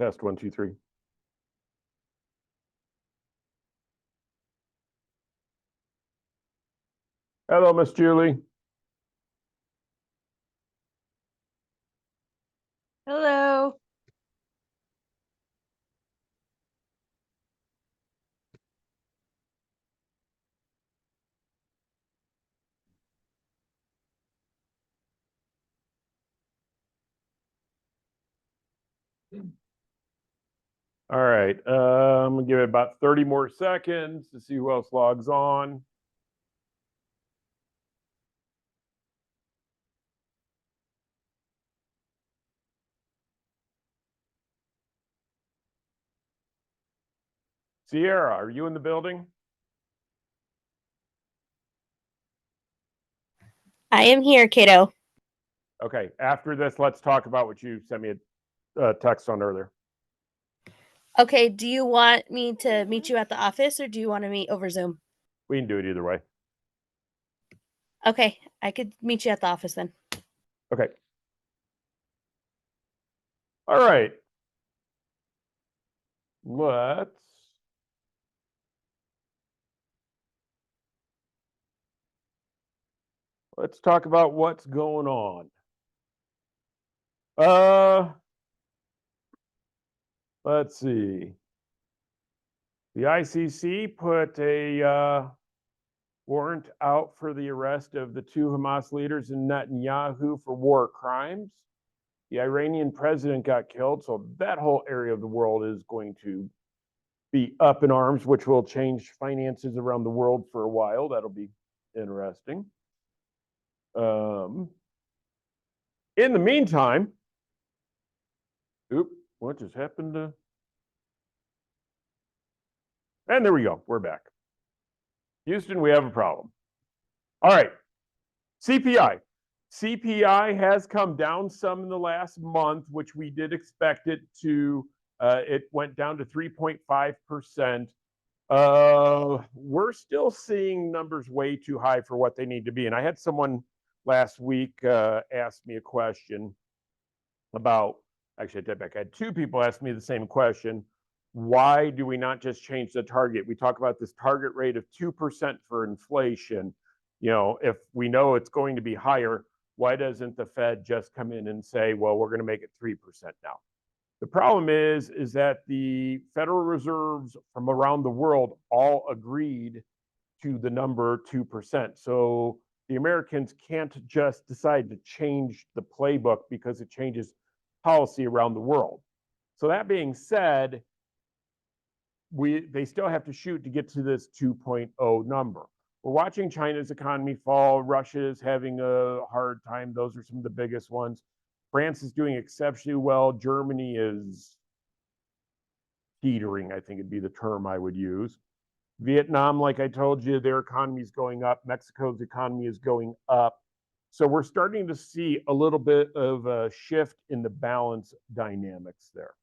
Test 1, 2, 3. Hello, Miss Julie. Hello. All right. I'm gonna give it about 30 more seconds to see who else logs on. Sierra, are you in the building? I am here, kiddo. Okay. After this, let's talk about what you sent me a text on earlier. Okay, do you want me to meet you at the office or do you want to meet over Zoom? We can do it either way. Okay, I could meet you at the office then. Okay. All right. Let's talk about what's going on. Let's see. The ICC put a warrant out for the arrest of the two Hamas leaders in Netanyahu for war crimes. The Iranian president got killed, so that whole area of the world is going to be up in arms, which will change finances around the world for a while. That'll be interesting. In the meantime, what just happened to... And there we go. We're back. Houston, we have a problem. All right. CPI. CPI has come down some in the last month, which we did expect it to. It went down to 3.5%. We're still seeing numbers way too high for what they need to be. And I had someone last week ask me a question about, actually, I take back, I had two people ask me the same question. Why do we not just change the target? We talk about this target rate of 2% for inflation. You know, if we know it's going to be higher, why doesn't the Fed just come in and say, well, we're going to make it 3% now? The problem is that the Federal Reserves from around the world all agreed to the number 2%. So the Americans can't just decide to change the playbook because it changes policy around the world. So that being said, they still have to shoot to get to this 2.0 number. We're watching China's economy fall. Russia is having a hard time. Those are some of the biggest ones. France is doing exceptionally well. Germany is teetering, I think would be the term I would use. Vietnam, like I told you, their economy is going up. Mexico's economy is going up. So we're starting to see a little bit of a shift in the balance dynamics there.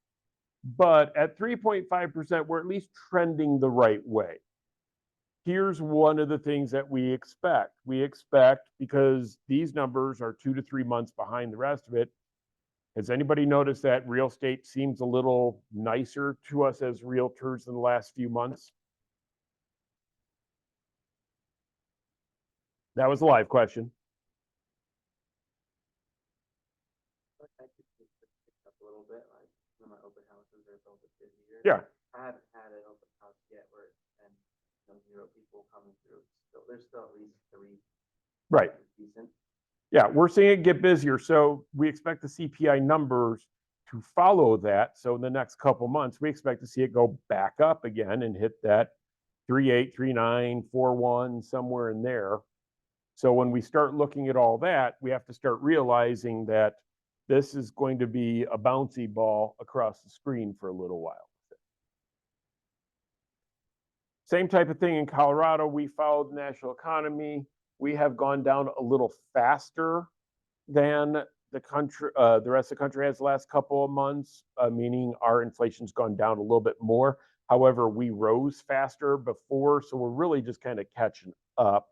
But at 3.5%, we're at least trending the right way. Here's one of the things that we expect. We expect, because these numbers are 2 to 3 months behind the rest of it, has anybody noticed that real estate seems a little nicer to us as realtors in the last few months? That was a live question. Yeah. I haven't had an open house yet where it's been 0 people coming through. So there's still at least 3. Right. Decent. Yeah, we're seeing it get busier. So we expect the CPI numbers to follow that. So in the next couple months, we expect to see it go back up again and hit that 3.8, 3.9, 4.1, somewhere in there. So when we start looking at all that, we have to start realizing that this is going to be a bouncy ball across the screen for a little while. Same type of thing in Colorado. We followed the national economy. We have gone down a little faster than the country, the rest of the country has the last couple of months, meaning our inflation's gone down a little bit more. However, we rose faster before, so we're really just kind of catching up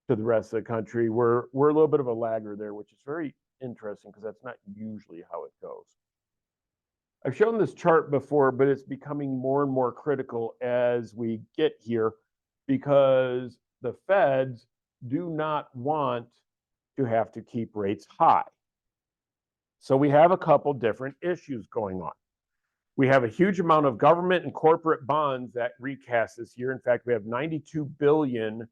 to the rest of the country. We're a little bit of a lagger there, which is very interesting because that's not usually how it goes. I've shown this chart before, but it's becoming more and more critical as we get here because the feds do not want to have to keep rates high. So we have a couple different issues going on. We have a huge amount of government and corporate bonds that recast this year. In fact, we have 92 billion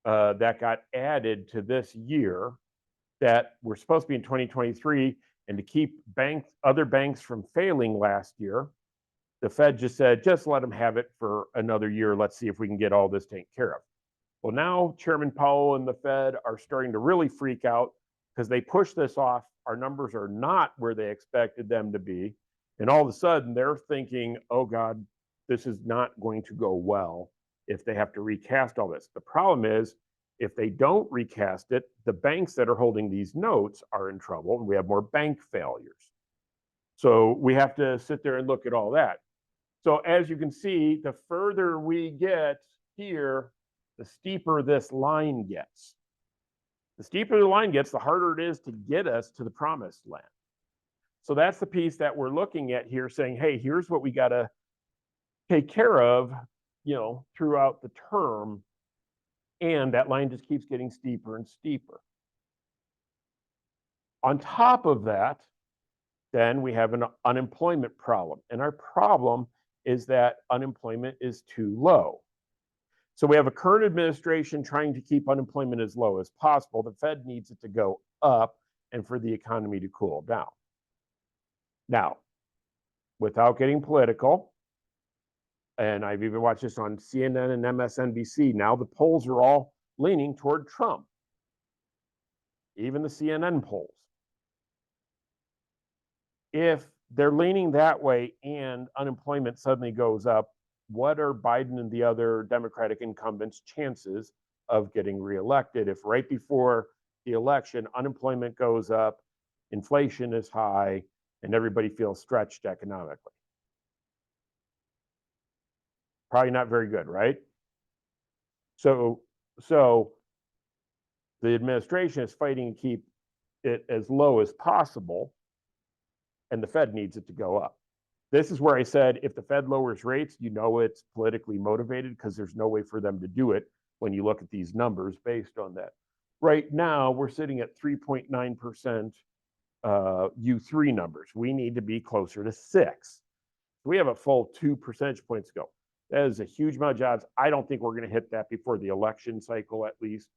that got added to this year that were supposed to be in 2023. And to keep other banks from failing last year, the Fed just said, just let them have it for another year. Let's see if we can get all this taken care of. Well, now Chairman Powell and the Fed are starting to really freak out because they push this off. Our numbers are not where they expected them to be. And all of a sudden they're thinking, oh God, this is not going to go well if they have to recast all this. The problem is, if they don't recast it, the banks that are holding these notes are in trouble and we have more bank failures. So we have to sit there and look at all that. So as you can see, the further we get here, the steeper this line gets. The steeper the line gets, the harder it is to get us to the promised land. So that's the piece that we're looking at here, saying, hey, here's what we got to take care of, throughout the term. And that line just keeps getting steeper and steeper. On top of that, then we have an unemployment problem. And our problem is that unemployment is too low. So we have a current administration trying to keep unemployment as low as possible. The Fed needs it to go up and for the economy to cool down. Now, without getting political, and I've even watched this on CNN and MSNBC, now the polls are all leaning toward Trump, even the CNN polls. If they're leaning that way and unemployment suddenly goes up, what are Biden and the other Democratic incumbents' chances of getting reelected if right before the election unemployment goes up, inflation is high, and everybody feels stretched economically? Probably not very good, right? So the administration is fighting to keep it as low as possible, and the Fed needs it to go up. This is where I said, if the Fed lowers rates, it's politically motivated because there's no way for them to do it when you look at these numbers based on that. Right now, we're sitting at 3.9% U3 numbers. We need to be closer to 6. We have a full 2 percentage points to go. That is a huge amount of jobs. I don't think we're going to hit that before the election cycle, at least.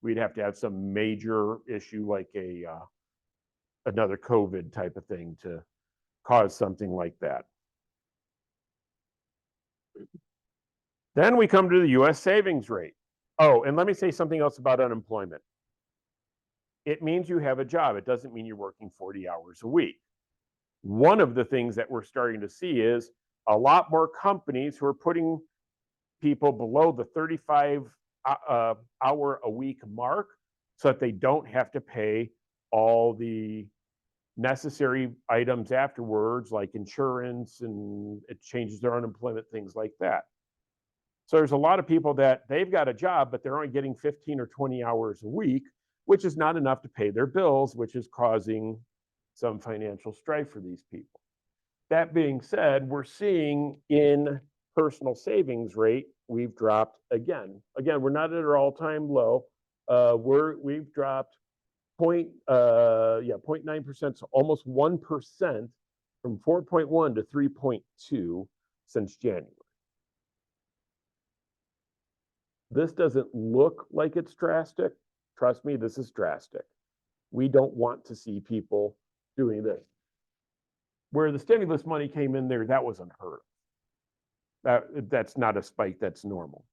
We'd have to have some major issue like another COVID type of thing to cause something like that. Then we come to the US savings rate. Oh, and let me say something else about unemployment. It means you have a job. It doesn't mean you're working 40 hours a week. One of the things that we're starting to see is a lot more companies who are putting people below the 35 hour a week mark so that they don't have to pay all the necessary items afterwards, like insurance, and it changes their unemployment, things like that. So there's a lot of people that they've got a job, but they're only getting 15 or 20 hours a week, which is not enough to pay their bills, which is causing some financial strife for these people. That being said, we're seeing in personal savings rate, we've dropped again. Again, we're not at our all-time low. We've dropped 0.9%, so almost 1% from 4.1 to 3.2 since January. This doesn't look like it's drastic. Trust me, this is drastic. We don't want to see people doing this. Where the stimulus money came in there, that was unheard of. That's not a spike, that's normal.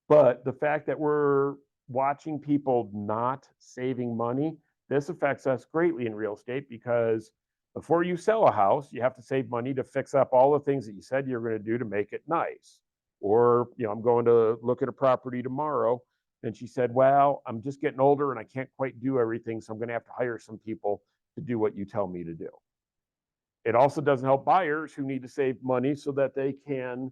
But the fact that we're watching people not saving money, this affects us greatly in real estate because before you sell a house, you have to save money to fix up all the things that you said you're going to do to make it nice. Or, I'm going to look at a property tomorrow, and she said, well, I'm just getting older and I can't quite do everything, so I'm going to have to hire some people to do what you tell me to do. It also doesn't help buyers who need to save money so that they can,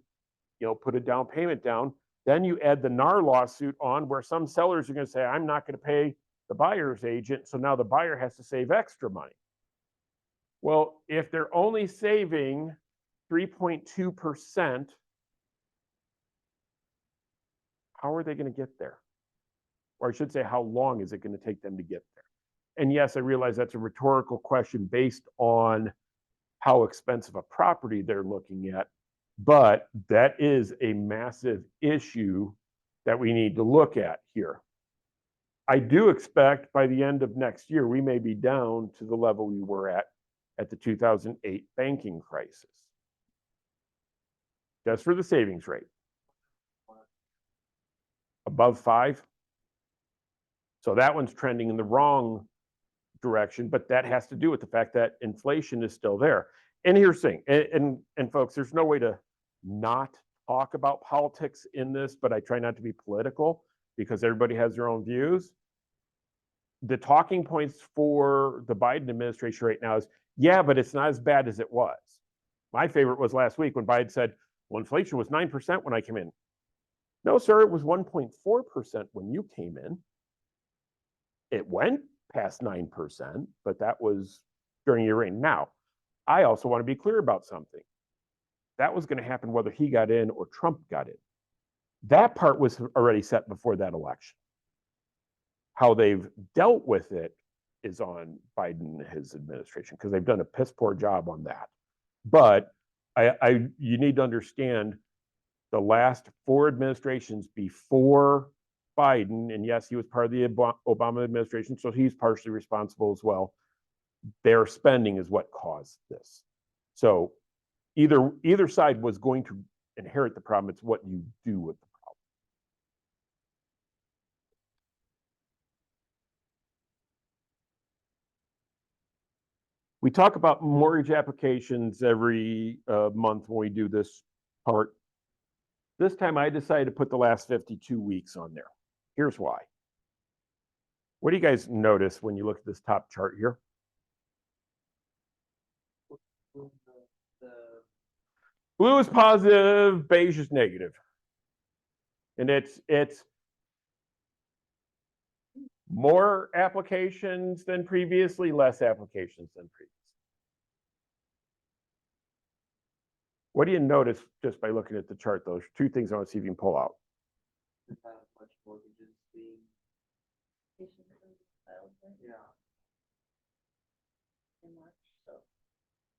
put a down payment down. Then you add the NAR lawsuit on where some sellers are going to say, I'm not going to pay the buyer's agent, so now the buyer has to save extra money. Well, if they're only saving 3.2%, how are they going to get there? Or I should say, how long is it going to take them to get there? And yes, I realize that's a rhetorical question based on how expensive a property they're looking at, but that is a massive issue that we need to look at here. I do expect by the end of next year, we may be down to the level we were at the 2008 banking crisis. Just for the savings rate. Above 5. So that one's trending in the wrong direction, but that has to do with the fact that inflation is still there. And here's the thing, and folks, there's no way to not talk about politics in this, but I try not to be political because everybody has their own views. The talking points for the Biden administration right now is, yeah, but it's not as bad as it was. My favorite was last week when Biden said, well, inflation was 9% when I came in. No, sir, it was 1.4% when you came in. It went past 9%, but that was during your reign. Now, I also want to be clear about something. That was going to happen whether he got in or Trump got in. That part was already set before that election. How they've dealt with it is on Biden and his administration because they've done a piss poor job on that. But you need to understand the last 4 administrations before Biden, and yes, he was part of the Obama administration, so he's partially responsible as well. Their spending is what caused this. So either side was going to inherit the problem. It's what you do with the problem. We talk about mortgage applications every month when we do this part. This time I decided to put the last 52 weeks on there. Here's why. What do you guys notice when you look at this top chart here? Blue is positive, beige is negative. And it's more applications than previously, less applications than previously. What do you notice just by looking at the chart? Those 2 things I want to see if you can pull out. How much mortgages being, yeah. In March, so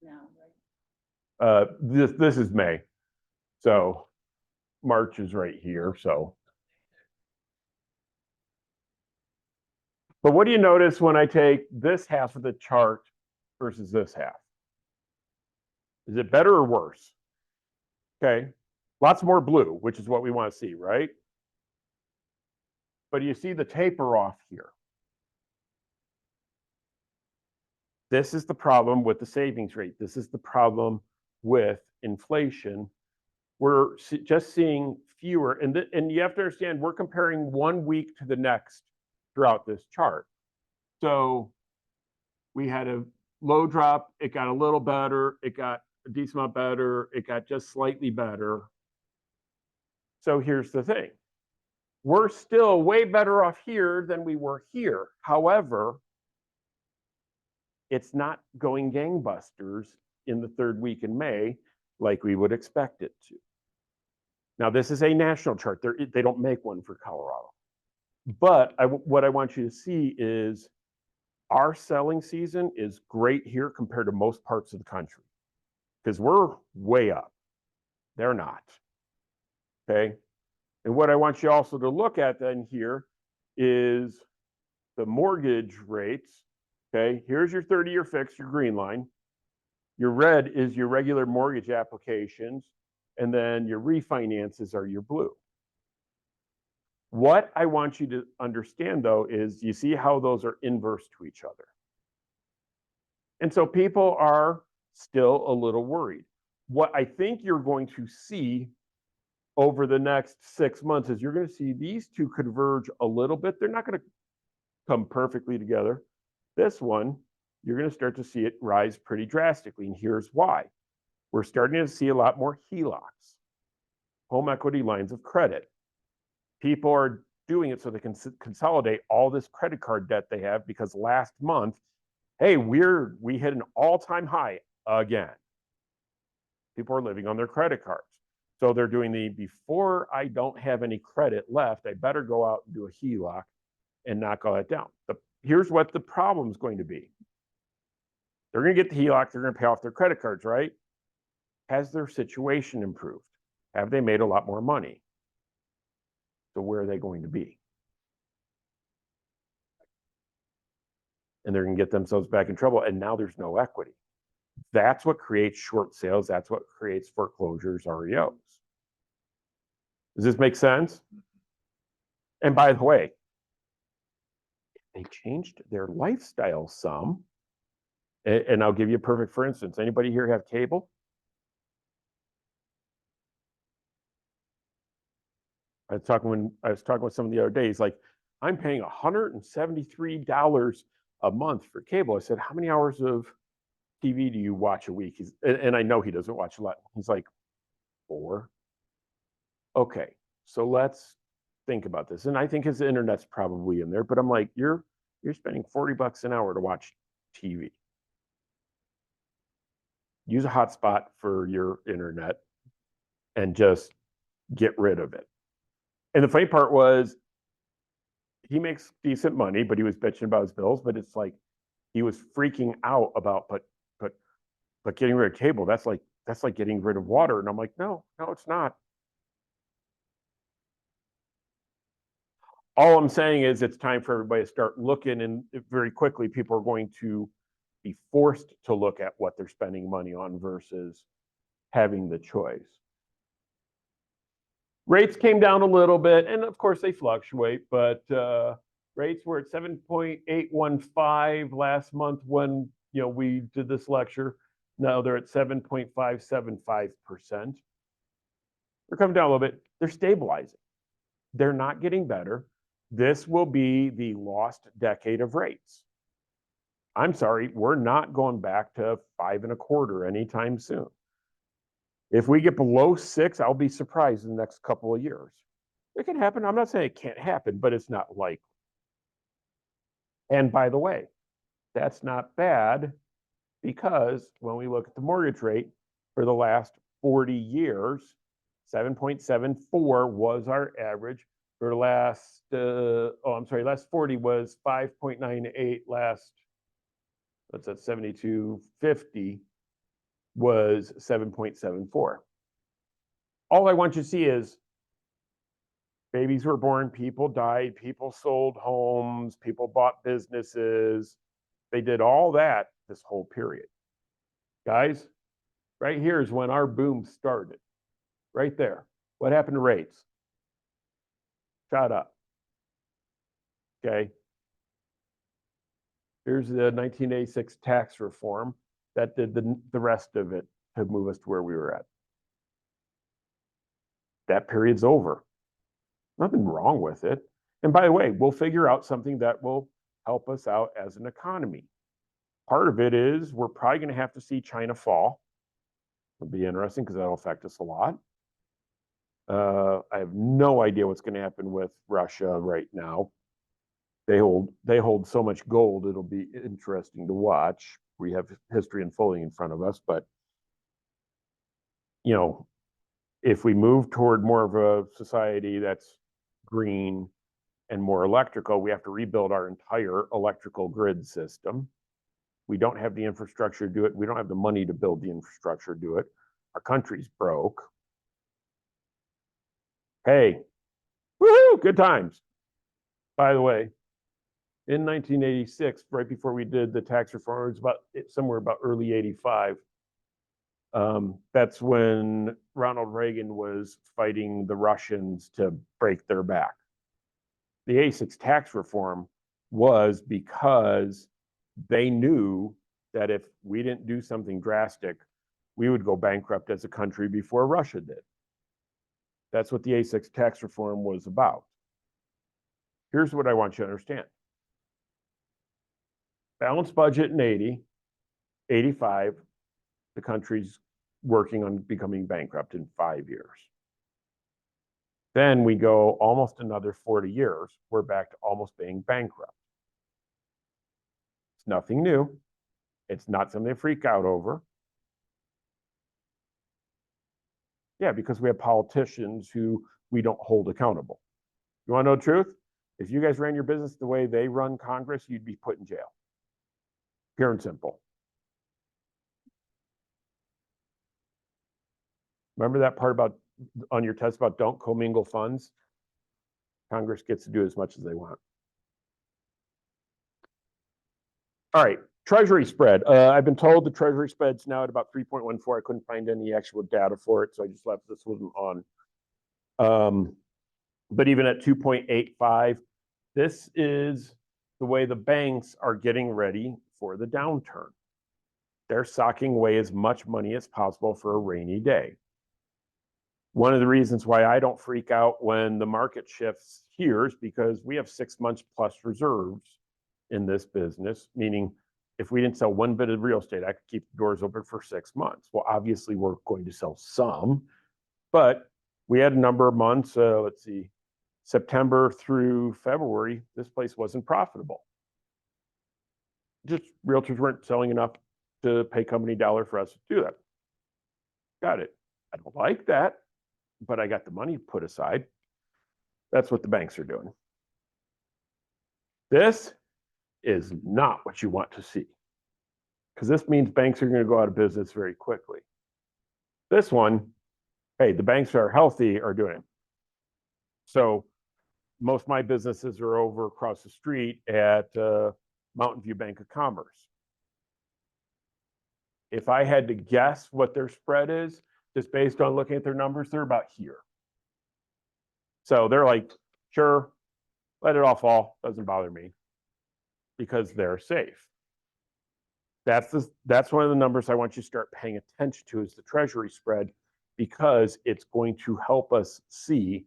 now, right? This is May. So March is right here. So. But what do you notice when I take this half of the chart versus this half? Is it better or worse? Okay. Lots more blue, which is what we want to see, right? But you see the taper off here. This is the problem with the savings rate. This is the problem with inflation. We're just seeing fewer, and you have to understand, we're comparing 1 week to the next throughout this chart. So we had a low drop, it got a little better, it got a decent amount better, it got just slightly better. So here's the thing. We're still way better off here than we were here. However, it's not going gangbusters in the 3rd week in May like we would expect it to. Now, this is a national chart. They don't make one for Colorado. But what I want you to see is our selling season is great here compared to most parts of the country because we're way up. They're not. Okay. And what I want you also to look at then here is the mortgage rates. Okay. Here's your 30-year fixed, your green line. Your red is your regular mortgage applications. And then your refinances are your blue. What I want you to understand, though, is you see how those are inverse to each other. And so people are still a little worried. What I think you're going to see over the next 6 months is you're going to see these two converge a little bit. They're not going to come perfectly together. This one, you're going to start to see it rise pretty drastically. And here's why. We're starting to see a lot more HELOCs, home equity lines of credit. People are doing it so they can consolidate all this credit card debt they have because last month Hey, we hit an all-time high again. People are living on their credit cards. So they're doing before I don't have any credit left, I better go out and do a HELOC and knock all that down. Here's what the problem's going to be. They're going to get the HELOC, they're going to pay off their credit cards, right? Has their situation improved? Have they made a lot more money? So where are they going to be? And they're going to get themselves back in trouble. And now there's no equity. That's what creates short sales. That's what creates foreclosures, REOs. Does this make sense? And by the way, they changed their lifestyle some. And I'll give you a perfect for instance. Anybody here have cable? I was talking with somebody the other day. He's like, I'm paying $173 a month for cable. I said, how many hours of TV do you watch a week? And I know he doesn't watch a lot. He's like, 4. Okay, so let's think about this. And I think his internet's probably in there, but I'm like, you're spending $40 an hour to watch TV. Use a hotspot for your internet and just get rid of it. And the funny part was he makes decent money, but he was bitching about his bills. But it's like he was freaking out about, but getting rid of cable, that's like getting rid of water. And I'm like, no, it's not. All I'm saying is it's time for everybody to start looking, and very quickly people are going to be forced to look at what they're spending money on versus having the choice. Rates came down a little bit, and of course they fluctuate, but rates were at 7.815 last month when we did this lecture. Now they're at 7.575%. They're coming down a little bit. They're stabilizing. They're not getting better. This will be the lost decade of rates. I'm sorry, we're not going back to 5.25 anytime soon. If we get below 6, I'll be surprised in the next couple of years. It can happen. I'm not saying it can't happen, but it's not likely. And by the way, that's not bad, because when we look at the mortgage rate for the last 40 years, 7.74 was our average. For the last, last 40 was 5.98. Last, what's that, 72.50 was 7.74. All I want you to see is babies were born, people died, people sold homes, people bought businesses. They did all that this whole period. Guys, right here is when our boom started. Right there. What happened to rates? Shot up. Okay. Here's the 1986 tax reform that did the rest of it to move us to where we were at. That period's over. Nothing wrong with it. And by the way, we'll figure out something that will help us out as an economy. Part of it is we're probably going to have to see China fall. It'll be interesting because that'll affect us a lot. I have no idea what's going to happen with Russia right now. They hold so much gold, it'll be interesting to watch. We have history unfolding in front of us, but if we move toward more of a society that's green and more electrical, we have to rebuild our entire electrical grid system. We don't have the infrastructure to do it. We don't have the money to build the infrastructure to do it. Our country's broke. Hey, woohoo, good times. By the way, in 1986, right before we did the tax reform, it was somewhere about early 85. That's when Ronald Reagan was fighting the Russians to break their back. The 86 tax reform was because they knew that if we didn't do something drastic, we would go bankrupt as a country before Russia did. That's what the 86 tax reform was about. Here's what I want you to understand. Balanced budget in 80, 85, the country's working on becoming bankrupt in 5 years. Then we go almost another 40 years, we're back to almost being bankrupt. It's nothing new. It's not something to freak out over. Yeah, because we have politicians who we don't hold accountable. You want to know the truth? If you guys ran your business the way they run Congress, you'd be put in jail. Pure and simple. Remember that part about on your test about don't commingle funds? Congress gets to do as much as they want. All right, Treasury spread. I've been told the Treasury spread's now at about 3.14. I couldn't find any actual data for it, so I just left this one on. But even at 2.85, this is the way the banks are getting ready for the downturn. They're socking away as much money as possible for a rainy day. One of the reasons why I don't freak out when the market shifts here is because we have 6 months plus reserves in this business, meaning if we didn't sell one bit of real estate, I could keep the doors open for 6 months. Well, obviously we're going to sell some, but we had a number of months, let's see, September through February, this place wasn't profitable. Just realtors weren't selling enough to pay company dollar for us to do that. Got it. I don't like that, but I got the money put aside. That's what the banks are doing. This is not what you want to see, because this means banks are going to go out of business very quickly. This one, hey, the banks are healthy are doing it. So most of my businesses are over across the street at Mountain View Bank of Commerce. If I had to guess what their spread is, just based on looking at their numbers, they're about here. So they're like, sure, let it all fall, doesn't bother me, because they're safe. That's one of the numbers I want you to start paying attention to, is the Treasury spread, because it's going to help us see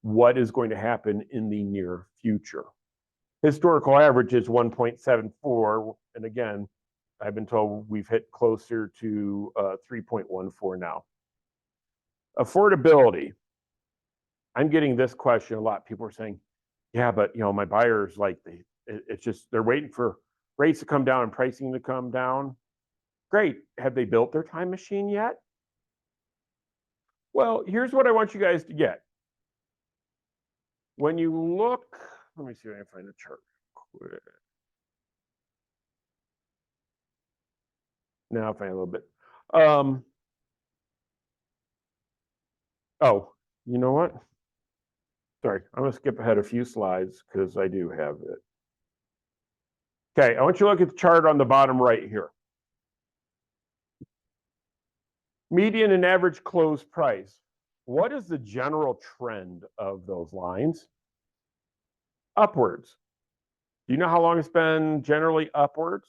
what is going to happen in the near future. Historical average is 1.74, and again, I've been told we've hit closer to 3.14 now. Affordability. I'm getting this question a lot. People are saying, yeah, but my buyers, like, it's just, they're waiting for rates to come down and pricing to come down. Great. Have they built their time machine yet? Well, here's what I want you guys to get. When you look, let me see if I can find a chart. Now I'll find a little bit. Oh, you know what? Sorry, I'm gonna skip ahead a few slides because I do have it. Okay, I want you to look at the chart on the bottom right here. Median and average close price. What is the general trend of those lines? Upwards. Do you know how long it's been generally upwards?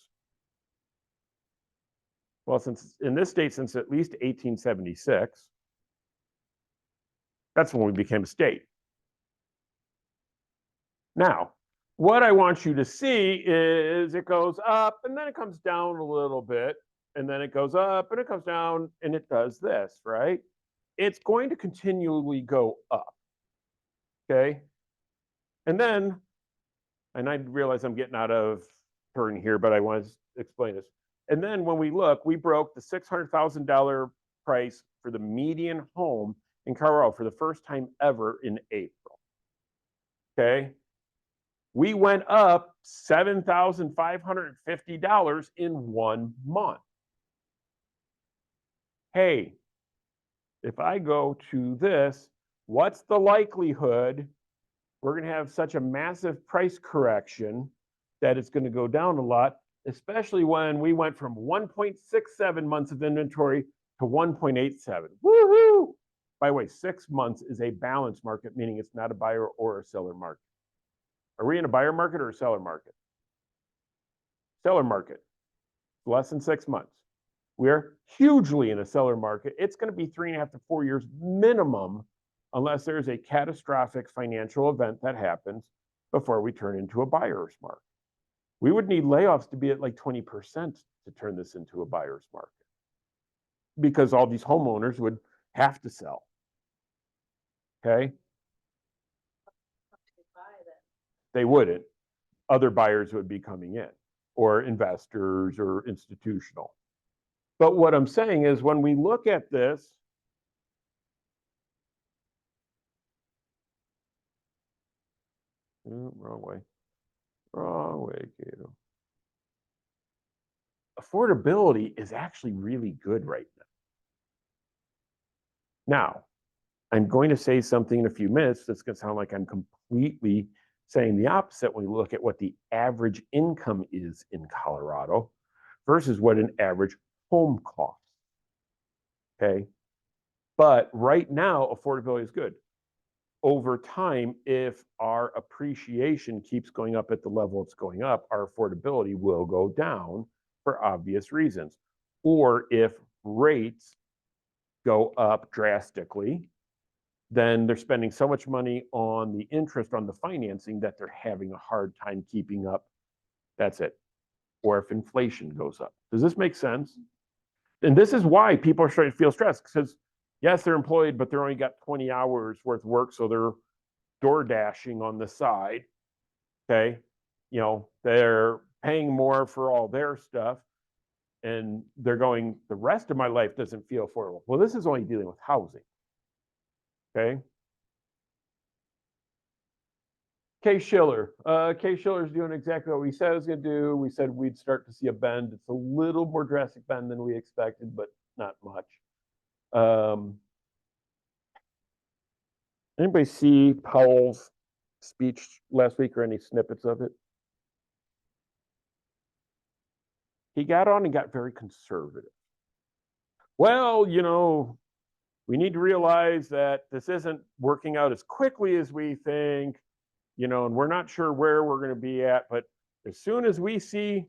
Well, since in this state, since at least 1876, that's when we became a state. Now, what I want you to see is it goes up and then it comes down a little bit, and then it goes up and it comes down, and it does this, right? It's going to continually go up, okay? And then, and I realize I'm getting out of turn here, but I want to explain this. And then when we look, we broke the $600,000 price for the median home in Colorado for the first time ever in April, okay? We went up $7,550 in 1 month. Hey, if I go to this, what's the likelihood we're going to have such a massive price correction that it's going to go down a lot, especially when we went from 1.67 months of inventory to 1.87. Woohoo! By the way, 6 months is a balanced market, meaning it's not a buyer or a seller market. Are we in a buyer market or a seller market? Seller market. Less than 6 months. We're hugely in a seller market. It's going to be 3.5 to 4 years minimum, unless there's a catastrophic financial event that happens before we turn into a buyer's market. We would need layoffs to be at like 20% to turn this into a buyer's market, because all these homeowners would have to sell. Okay? They wouldn't. Other buyers would be coming in. or investors or institutional. But what I'm saying is when we look at this, wrong way, Cato. Affordability is actually really good right now. Now, I'm going to say something in a few minutes that's going to sound like I'm completely saying the opposite when we look at what the average income is in Colorado versus what an average home costs. Okay. But right now, affordability is good. Over time, if our appreciation keeps going up at the level it's going up, our affordability will go down for obvious reasons. Or if rates go up drastically, then they're spending so much money on the interest on the financing that they're having a hard time keeping up. That's it. Or if inflation goes up. Does this make sense? And this is why people are starting to feel stressed, because yes, they're employed, but they're only got 20 hours worth of work, so they're door dashing on the side. Okay. You know, they're paying more for all their stuff, and they're going, the rest of my life doesn't feel affordable. Well, this is only dealing with housing. Okay. Case Shiller. Case Shiller's doing exactly what we said it was going to do. We said we'd start to see a bend. It's a little more drastic bend than we expected, but not much. Anybody see Powell's speech last week or any snippets of it? He got on and got very conservative. Well, you know, we need to realize that this isn't working out as quickly as we think, you know, and we're not sure where we're going to be at, but as soon as we see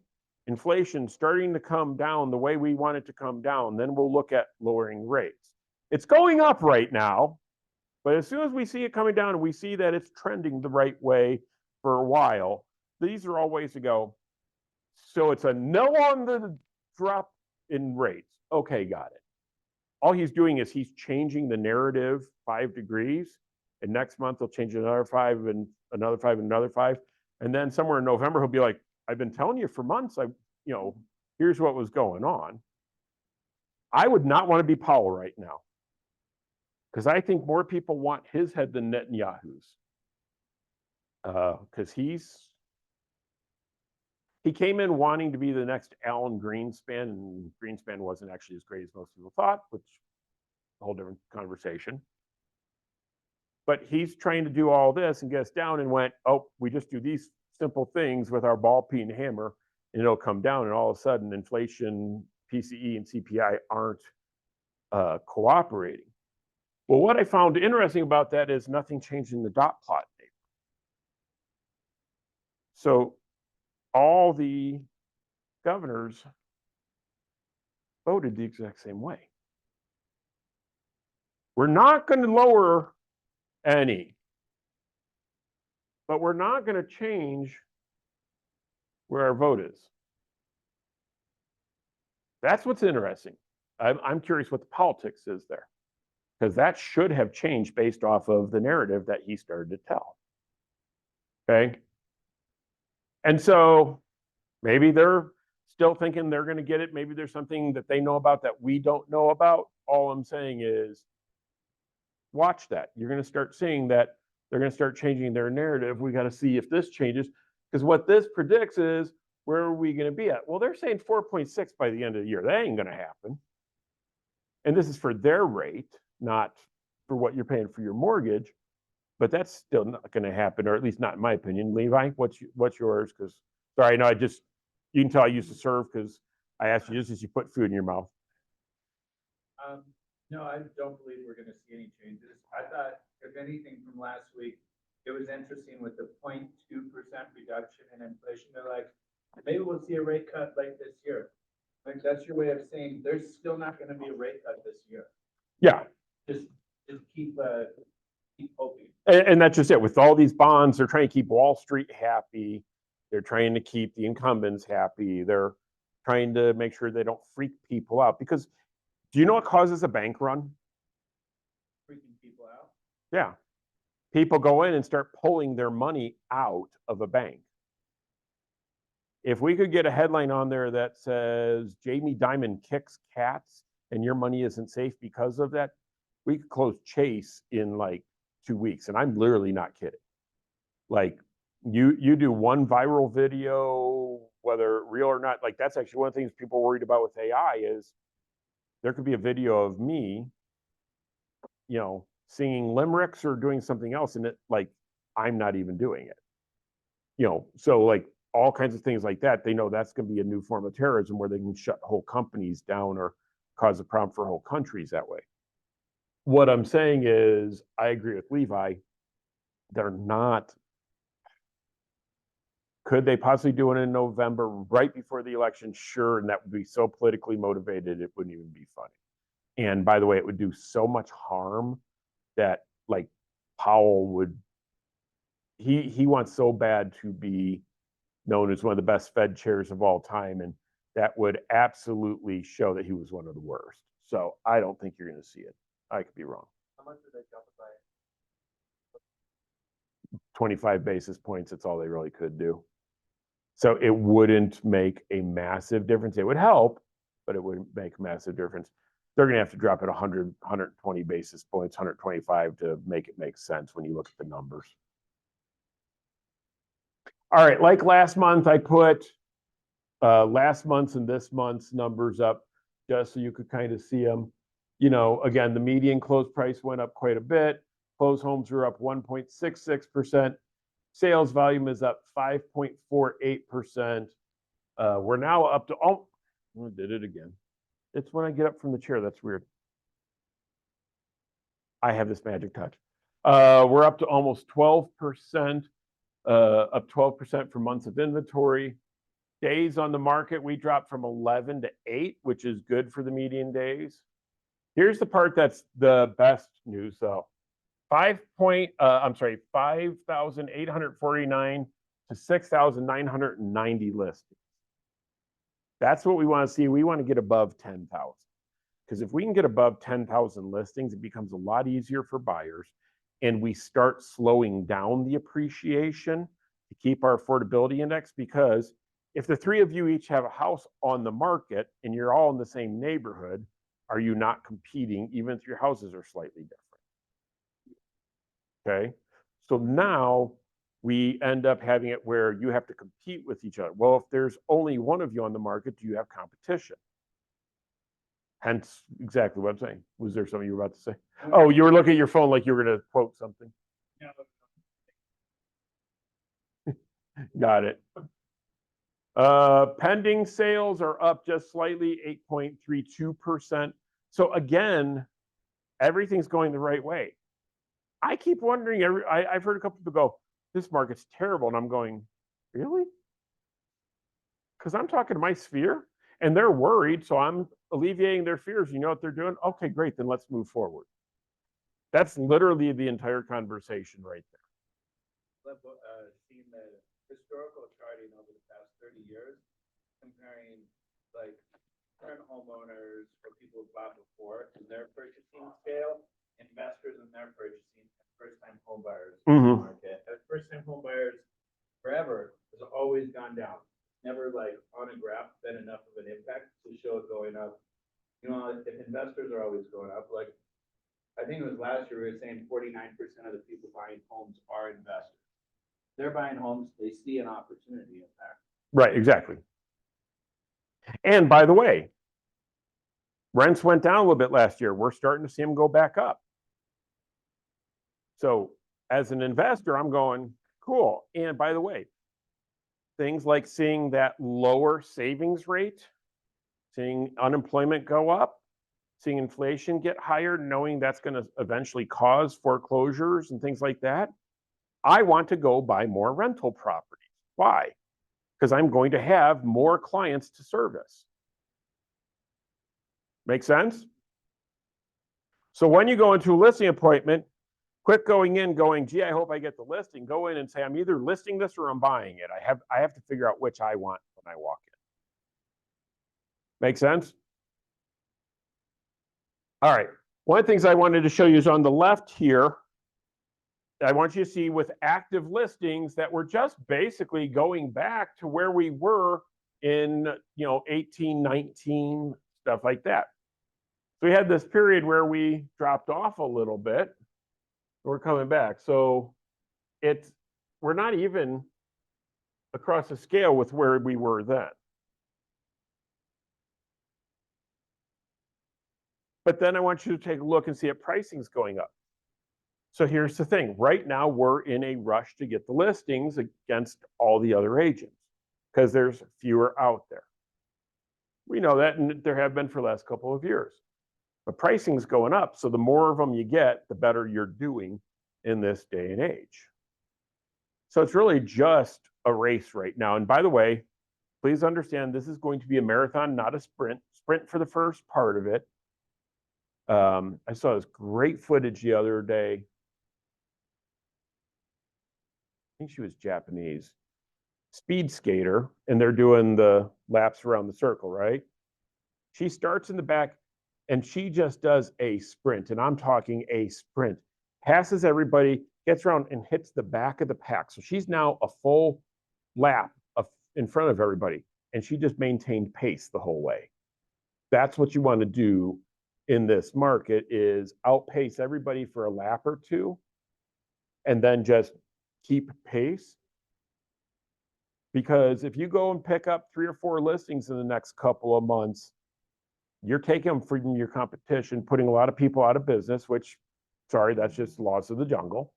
inflation starting to come down the way we want it to come down, then we'll look at lowering rates. It's going up right now, but as soon as we see it coming down and we see that it's trending the right way for a while, these are all ways to go. So it's a no on the drop in rates. Okay, got it. All he's doing is he's changing the narrative 5 degrees, and next month he'll change another 5 and another 5 and another 5. And then somewhere in November, he'll be like, I've been telling you for months, here's what was going on. I would not want to be Powell right now, because I think more people want his head than Netanyahu's. Because he came in wanting to be the next Alan Greenspan, and Greenspan wasn't actually as great as most people thought, which is a whole different conversation. But he's trying to do all this and get us down, and went, oh, we just do these simple things with our ball peen hammer and it'll come down. And all of a sudden inflation, PCE and CPI aren't cooperating. Well, what I found interesting about that is nothing changed in the dot plot data. So all the governors voted the exact same way. We're not going to lower any, but we're not going to change where our vote is. That's what's interesting. I'm curious what the politics is there, because that should have changed based off of the narrative that he started to tell. Okay. And so maybe they're still thinking they're going to get it. Maybe there's something that they know about that we don't know about. All I'm saying is watch that. You're going to start seeing that they're going to start changing their narrative. We got to see if this changes, because what this predicts is, where are we going to be at? Well, they're saying 4.6 by the end of the year. That ain't going to happen. And this is for their rate, not for what you're paying for your mortgage. But that's still not going to happen, or at least not in my opinion. Levi, what's yours? Because sorry, no, you can tell I used to serve because I asked you just as you put food in your mouth. No, I don't believe we're going to see any changes. I thought, if anything, from last week, it was interesting with the 0.2% reduction in inflation. They're like, maybe we'll see a rate cut like this year. Like, that's your way of saying there's still not going to be a rate cut this year. Yeah. Just keep hoping. And that's just it. With all these bonds, they're trying to keep Wall Street happy. They're trying to keep the incumbents happy. They're trying to make sure they don't freak people out. Because do you know what causes a bank run? Freaking people out. Yeah. People go in and start pulling their money out of a bank. If we could get a headline on there that says Jamie Dimon kicks cats and your money isn't safe because of that, we could close Chase in like 2 weeks. And I'm literally not kidding. Like you do one viral video, whether real or not, like that's actually one of the things people are worried about with AI is there could be a video of me, you know, singing limericks or doing something else and it like I'm not even doing it. You know, so like all kinds of things like that, they know that's going to be a new form of terrorism where they can shut whole companies down or cause a problem for whole countries that way. What I'm saying is, I agree with Levi. They're not. Could they possibly do it in November, right before the election? Sure, and that would be so politically motivated, it wouldn't even be funny. And by the way, it would do so much harm that like Powell would. He wants so bad to be known as one of the best Fed chairs of all time, and that would absolutely show that he was one of the worst. So I don't think you're going to see it. I could be wrong. How much did they jump it by? 25 basis points, that's all they really could do. So it wouldn't make a massive difference. It would help, but it wouldn't make a massive difference. They're going to have to drop it 100, 120 basis points, 125 to make it make sense when you look at the numbers. All right, like last month, I put last month's and this month's numbers up just so you could kind of see them. You know, again, the median close price went up quite a bit. Closed homes are up 1.66%. Sales volume is up 5.48%. We're now up to, oh, I did it again. It's when I get up from the chair, that's weird. I have this magic touch. We're up to almost 12%. Up 12% for months of inventory. Days on the market, we dropped from 11 to 8, which is good for the median days. Here's the part that's the best news though. 5,849 to 6,990 listings. That's what we want to see. We want to get above 10,000. Because if we can get above 10,000 listings, it becomes a lot easier for buyers. And we start slowing down the appreciation to keep our affordability index, because if the three of you each have a house on the market and you're all in the same neighborhood, are you not competing even if your houses are slightly different? Okay, so now we end up having it where you have to compete with each other. Well, if there's only one of you on the market, do you have competition? Hence exactly what I'm saying. Was there something you were about to say? Oh, you were looking at your phone like you were going to quote something. Got it. Pending sales are up just slightly, 8.32%. So again, everything's going the right way. I keep wondering, I've heard a couple people go, this market's terrible. And I'm going, really? Because I'm talking to my sphere and they're worried. So I'm alleviating their fears. You know what they're doing? Okay, great. Then let's move forward. That's literally the entire conversation right there. Seen the historical charting over the past 30 years, comparing like current homeowners or people who bought before in their purchasing scale, investors in their purchasing, and first-time home buyers in the market. As first-time home buyers forever has always gone down. Never like on a graph been enough of an impact to show it going up. You know, if investors are always going up, like I think it was last year, we were saying 49% of the people buying homes are investors. They're buying homes, they see an opportunity in there. Right, exactly. And by the way, rents went down a little bit last year. We're starting to see them go back up. So as an investor, I'm going, cool. And by the way, things like seeing that lower savings rate, seeing unemployment go up, seeing inflation get higher, knowing that's going to eventually cause foreclosures and things like that. I want to go buy more rental properties. Why? Because I'm going to have more clients to service. Make sense? So when you go into a listing appointment, quit going in going, gee, I hope I get the listing. Go in and say, I'm either listing this or I'm buying it. I have to figure out which I want when I walk in. Make sense? All right. One of the things I wanted to show you is on the left here. I want you to see with active listings that we're just basically going back to where we were in, 18, 19, stuff like that. So we had this period where we dropped off a little bit. We're coming back. So we're not even across the scale with where we were then. But then I want you to take a look and see if pricing's going up. So here's the thing. Right now, we're in a rush to get the listings against all the other agents because there's fewer out there. We know that, and there have been for the last couple of years. But pricing's going up, so the more of them you get, the better you're doing in this day and age. So it's really just a race right now. And by the way, please understand this is going to be a marathon, not a sprint. Sprint for the first part of it. I saw this great footage the other day. I think she was Japanese, speed skater, and they're doing the laps around the circle, right? She starts in the back and she just does a sprint, and I'm talking a sprint, passes everybody, gets around and hits the back of the pack. So she's now a full lap in front of everybody, and she just maintained pace the whole way. That's what you want to do in this market, is outpace everybody for a lap or two, and then just keep pace. Because if you go and pick up 3 or 4 listings in the next couple of months, you're taking them from your competition, putting a lot of people out of business, which, sorry, that's just laws of the jungle.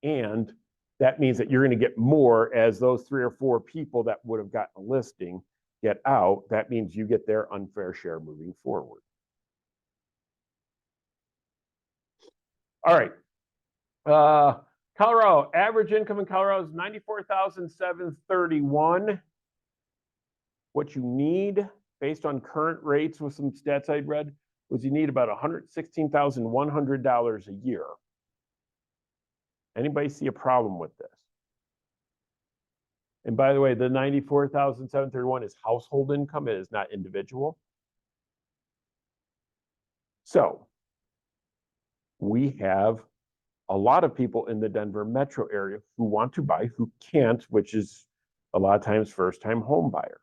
And that means that you're going to get more as those 3 or 4 people that would have gotten a listing get out. That means you get their unfair share moving forward. All right. Colorado, average income in Colorado is $94,731. What you need, based on current rates with some stats I'd read, was you need about $116,100 a year. Anybody see a problem with this? And by the way, the $94,731 is household income. It is not individual. So we have a lot of people in the Denver metro area who want to buy, who can't, which is a lot of times first-time home buyers.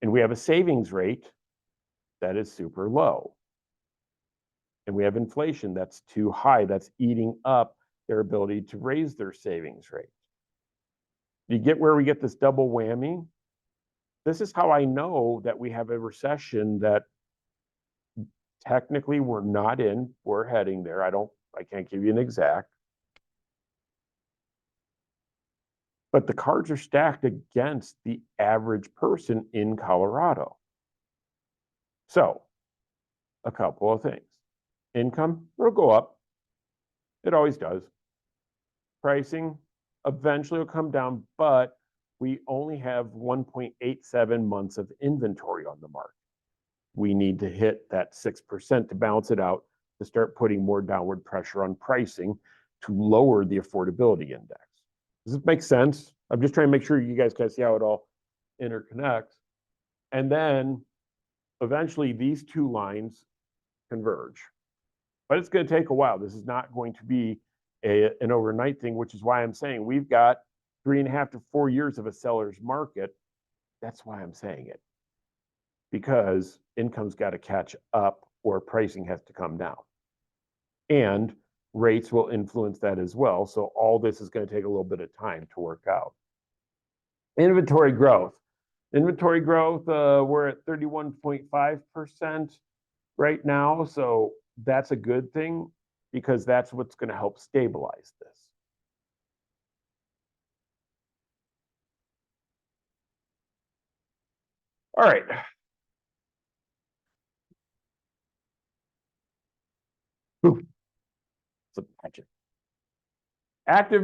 And we have a savings rate that is super low. And we have inflation that's too high, that's eating up their ability to raise their savings rate. You get where we get this double whammy? This is how I know that we have a recession that technically we're not in, we're heading there. I can't give you an exact. But the cards are stacked against the average person in Colorado. So, a couple of things. Income will go up. It always does. Pricing eventually will come down, but we only have 1.87 months of inventory on the market. We need to hit that 6% to balance it out, to start putting more downward pressure on pricing to lower the affordability index. Does this make sense? I'm just trying to make sure you guys can see how it all interconnects. And then eventually these two lines converge. But it's going to take a while. This is not going to be an overnight thing, which is why I'm saying we've got 3.5 to 4 years of a seller's market. That's why I'm saying it. Because income's got to catch up or pricing has to come down. And rates will influence that as well. So all this is going to take a little bit of time to work out. Inventory growth. Inventory growth, we're at 31.5% right now. So that's a good thing because that's what's going to help stabilize this. All right. Ooh. Active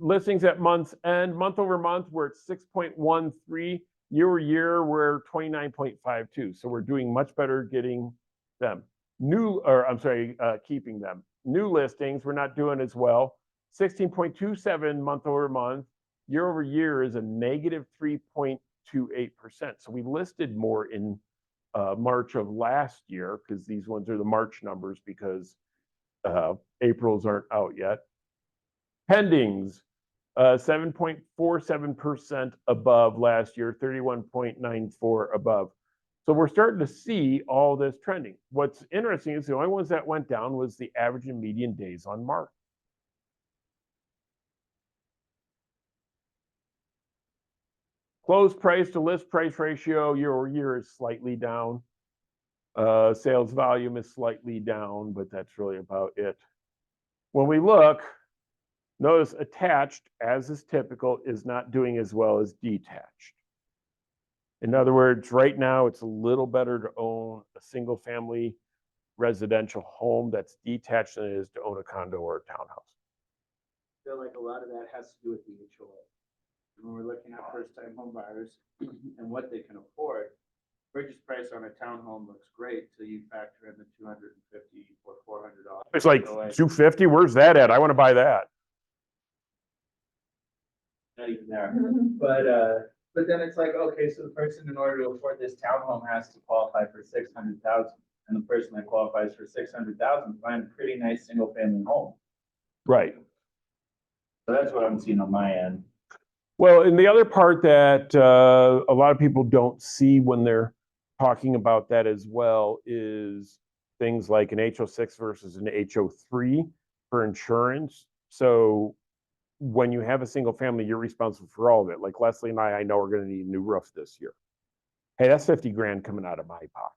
listings at month's end, month over month, we're at 6.13. Year over year, we're 29.52. So we're doing much better getting them. Keeping them. New listings, we're not doing as well. 16.27 month over month. Year over year is a negative 3.28%. So we listed more in March of last year, because these ones are the March numbers, because April's aren't out yet. Pendings, 7.47% above last year, 31.94 above. So we're starting to see all this trending. What's interesting is the only ones that went down was the average and median days on market. Closed price to list price ratio year over year is slightly down. Sales volume is slightly down, but that's really about it. When we look, notice attached, as is typical, is not doing as well as detached. In other words, right now, it's a little better to own a single family residential home that's detached than it is to own a condo or a townhouse. I feel like a lot of that has to do with the HOA. When we're looking at first-time home buyers and what they can afford, purchase price on a townhome looks great till you factor in the $250 or $400. It's like HOA. 250, where's that at? I want to buy that. Not even there. But then it's like, okay, so the person in order to afford this townhome has to qualify for 600,000. And the person that qualifies for 600,000 find a pretty nice single family home. Right. So that's what I'm seeing on my end. Well, and the other part that a lot of people don't see when they're talking about that as well is things like an HO6 versus an HO3 for insurance. So when you have a single family, you're responsible for all of it. Like Leslie and I know we're going to need a new roof this year. Hey, that's 50 grand coming out of my pocket.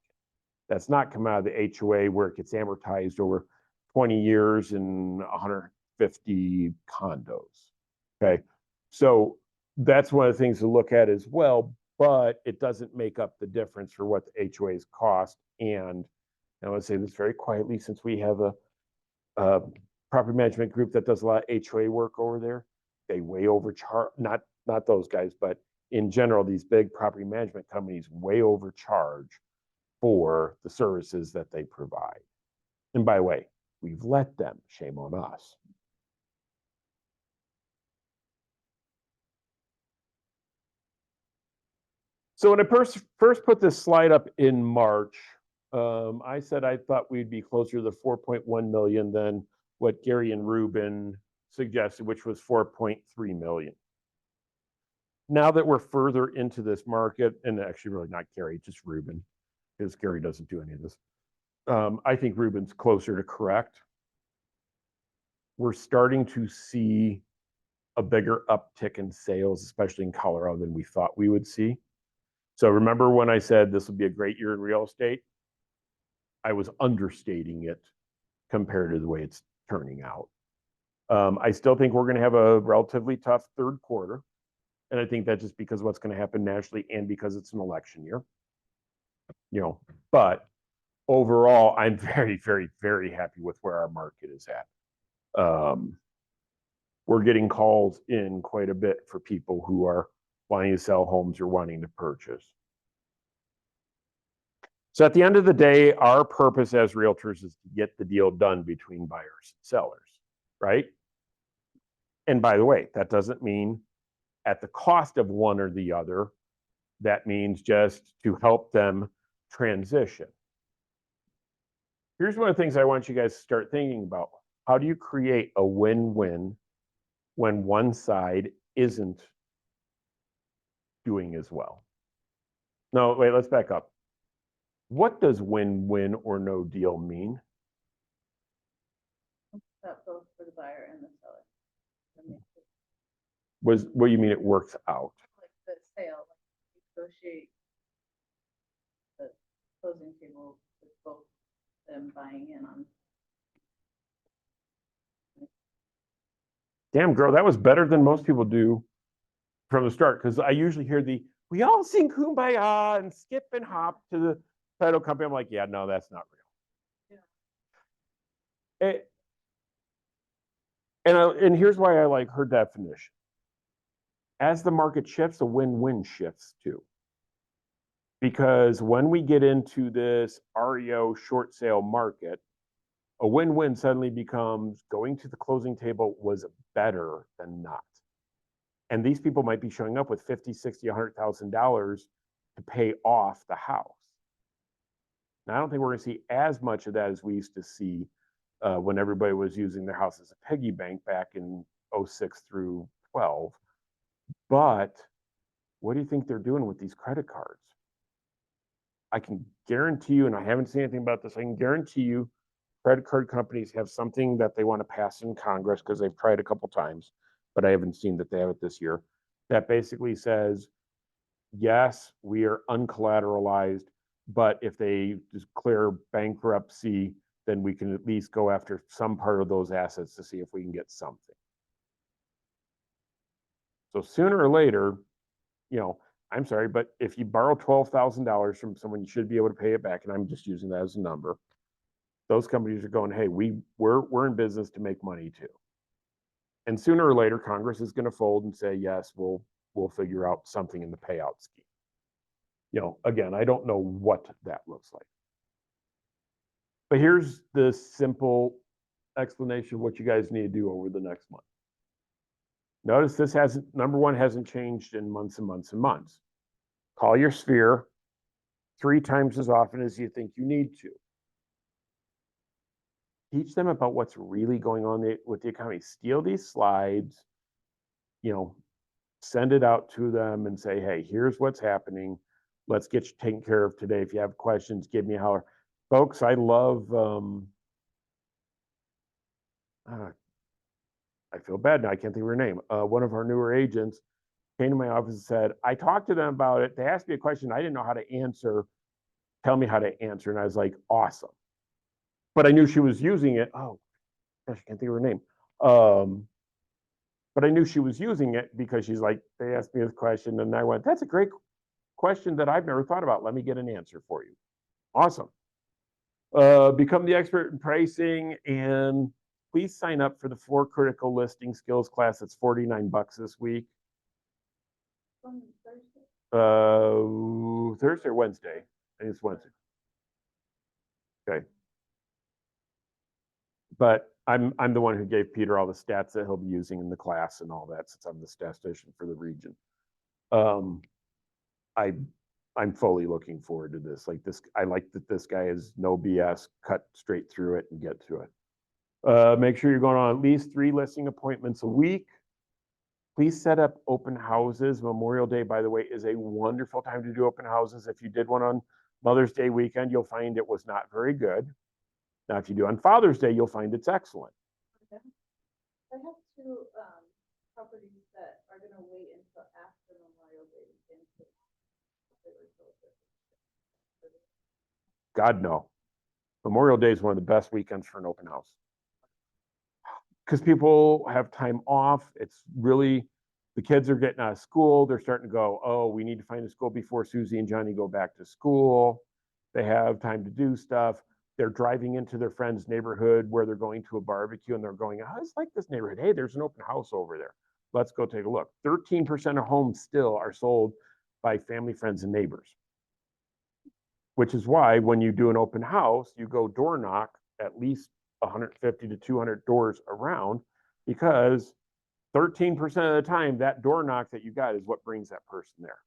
That's not coming out of the HOA where it gets amortized over 20 years and 150 condos. Okay. So that's one of the things to look at as well, but it doesn't make up the difference for what the HOAs cost. And I want to say this very quietly, since we have a property management group that does a lot of HOA work over there, they way overcharge, not those guys, but in general, these big property management companies way overcharge for the services that they provide. And by the way, we've let them, shame on us. So when I first put this slide up in March, I said I thought we'd be closer to the 4.1 million than what Gary and Ruben suggested, which was 4.3 million. Now that we're further into this market, and actually really not Gary, just Ruben, because Gary doesn't do any of this. I think Ruben's closer to correct. We're starting to see a bigger uptick in sales, especially in Colorado, than we thought we would see. So remember when I said this would be a great year in real estate? I was understating it compared to the way it's turning out. I still think we're going to have a relatively tough third quarter. And I think that's just because of what's going to happen nationally and because it's an election year. You know, but overall, I'm very, very, very happy with where our market is at. We're getting calls in quite a bit for people who are wanting to sell homes or wanting to purchase. So at the end of the day, our purpose as realtors is to get the deal done between buyers and sellers, right? And by the way, that doesn't mean at the cost of one or the other. That means just to help them transition. Here's one of the things I want you guys to start thinking about. How do you create a win-win when one side isn't doing as well? No, wait, let's back up. What does win-win or no deal mean? That both for the buyer and the seller. What do you mean it works out? Like the sale, like negotiate the closing table with both them buying in on. Damn, girl, that was better than most people do from the start, because I usually hear we all sing Kumbaya and skip and hop to the title company. I'm like, yeah, no, that's not real. Yeah. And here's why I like her definition. As the market shifts, a win-win shifts too. Because when we get into this REO short sale market, a win-win suddenly becomes going to the closing table was better than not. And these people might be showing up with $50,000, $60,000, $100,000 to pay off the house. Now, I don't think we're going to see as much of that as we used to see when everybody was using their house as a piggy bank back in 06 through 12. But what do you think they're doing with these credit cards? I can guarantee you, and I haven't seen anything about this, I can guarantee you credit card companies have something that they want to pass in Congress because they've tried a couple times, but I haven't seen that they have it this year. That basically says, yes, we are uncollateralized, but if they declare bankruptcy, then we can at least go after some part of those assets to see if we can get something. So sooner or later, you know, I'm sorry, but if you borrow $12,000 from someone, you should be able to pay it back. And I'm just using that as a number. Those companies are going, hey, we're in business to make money too. And sooner or later, Congress is going to fold and say, yes, we'll figure out something in the payout scheme. You know, again, I don't know what that looks like. But here's the simple explanation of what you guys need to do over the next month. Notice this hasn't, number one, hasn't changed in months and months and months. Call your sphere 3 times as often as you think you need to. Teach them about what's really going on with the economy. Steal these slides, you know, send it out to them and say, hey, here's what's happening. Let's get you taken care of today. If you have questions, give me a holler. Folks, I love, I feel bad now, I can't think of her name. One of our newer agents came to my office and said, I talked to them about it. They asked me a question I didn't know how to answer. Tell me how to answer. And I was like, awesome. But I knew she was using it. Oh, gosh, I can't think of her name. But I knew she was using it because she's like, they asked me this question. And I went, that's a great question that I've never thought about. Let me get an answer for you. Awesome. Become the expert in pricing, and please sign up for the 4 critical listing skills class. It's $49 this week. On Thursday? Thursday or Wednesday? I think it's Wednesday. Okay. But I'm the one who gave Peter all the stats that he'll be using in the class and all that, since I'm the statistician for the region. I'm fully looking forward to this. Like this, I like that this guy is no BS, cut straight through it and get to it. Make sure you're going on at least 3 listing appointments a week. Please set up open houses. Memorial Day, by the way, is a wonderful time to do open houses. If you did one on Mother's Day weekend, you'll find it was not very good. Now, if you do on Father's Day, you'll find it's excellent. Okay. I have 2 properties that are gonna wait until after Memorial Day weekend. God, no. Memorial Day is one of the best weekends for an open house. Because people have time off. It's really, the kids are getting out of school. They're starting to go, oh, we need to find a school before Susie and Johnny go back to school. They have time to do stuff. They're driving into their friend's neighborhood where they're going to a barbecue and they're going, oh, it's like this neighborhood. Hey, there's an open house over there. Let's go take a look. 13% of homes still are sold by family, friends, and neighbors. Which is why when you do an open house, you go door knock at least 150 to 200 doors around, because 13% of the time, that door knock that you got is what brings that person there.